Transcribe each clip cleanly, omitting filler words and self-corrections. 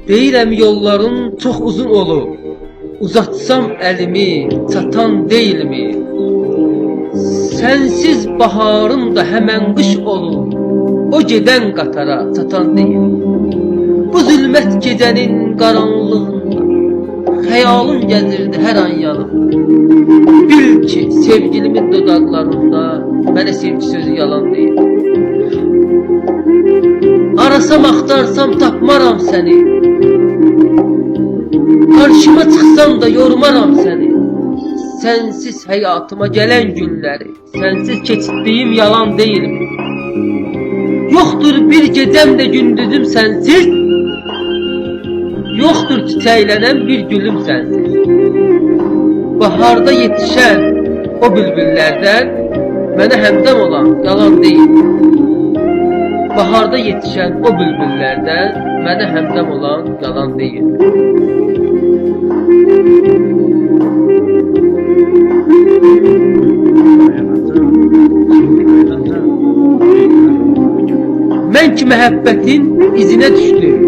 Deyirəm yolların çox uzun olur. Uzatsam əlimi, çatan deyilmi? Sensiz baharım da həmən qış olur. O gedən qatara çatan deyil. Bu zülmət gecənin qaranlığında xəyalım gəzirdi hər an yanım. Bil ki, sevgilimin dodaqlarında mənə sevgi sözü yalan deyil. Arasam, axtarsam tapmaram səni. Karşıma çıxsam da yormaram səni. Sensiz həyatıma gələn günləri, sensiz keçirdiyim yalan deyilmi? Yoxdur bir gecəm də gündüzüm sensiz. Yoxdur çiçəklənən bir gülüm sensiz. Baharda yetişən o bülbüllərdən mənə həmdəm olan yalan deyil. Baharda yetişən o bülbüllərdən mənə həmdəm olan yalan deyil. Mən ki məhəbbətin izinə düşdüm.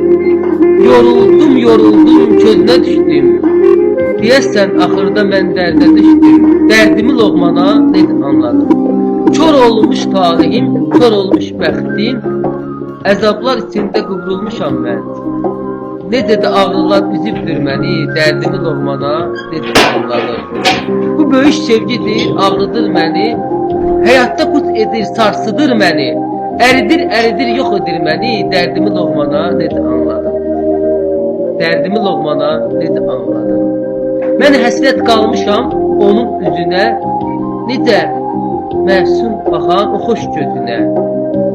Yoruldum, közünə düşdüm. Deyəsən axırda mən dərdə düşdüm. Dərdimi loğmana necə anladım. Kör olmuş talihim, kör olmuş bəxtim. Əzablar içində qıvrılmışam mən. Necə də ağrılar üzübdür məni, dərdimi loğmana necə anladım. Bu böyük sevgidir, ağrıdır məni. Həyatda qut edir, sarsıdır məni. Əridir, yox edir məni. Dərdimi loğmana necə anladım. Dərdimi loğmana necə anladım. Mən həsrət qalmışam onun üzünə. Necə məsum baxan o xoş gözünə.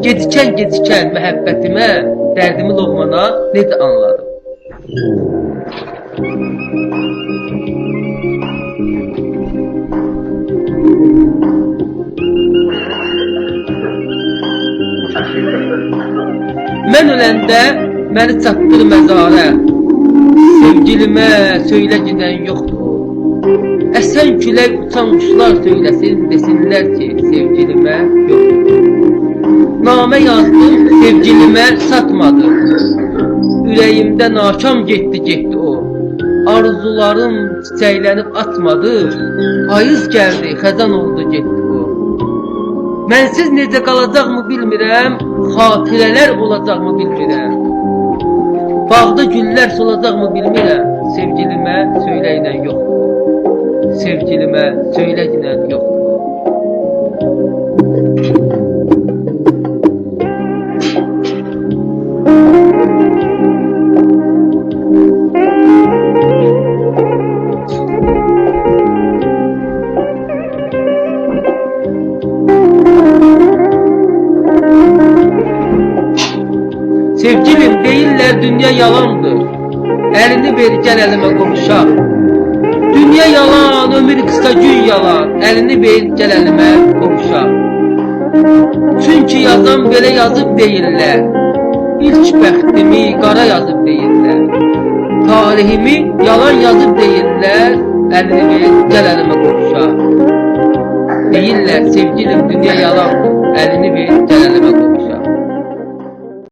Gecikən məhəbbətimə, dərdimi loğmana necə anladım. Mən öləndə məni çatdır məzarə. Sevgilimə söylə gedən yoxdur. Əsən külək uçan quşlar söyləsin, desinlər ki, sevgilimə yoxdur. Namə yazdım, sevgilimə satmadı. Ürəyimdə nakam getdi o. Arzularım çiçəklənib atmadı. Payız gəldi, xəzan oldu getdi o. Mənsiz necə qalacaqmı bilmirəm, xatirələr olacaqmı bilmirəm. Bağda güllər solacaqmı bilmirəm, sevgilimə söyləyinən yoxdur. Sevgilimə söyləyinən yoxdur. Sevgilim deyirlər dünya yalandır. Əlini ver gəl əlimə qovuşaq. Dünya yalan, ömür qısa gün yalan. Əlini ver gəl əlimə qovuşaq. Çünki yazan belə yazıb deyirlər. İlk bəxtimi qara yazıb deyirlər. Tarihimi yalan yazıb deyirlər. Əlini ver gəl əlimə qovuşaq. Deyirlər sevgilim dünya yalandır. Əlini ver gəl əlimə qovuşaq.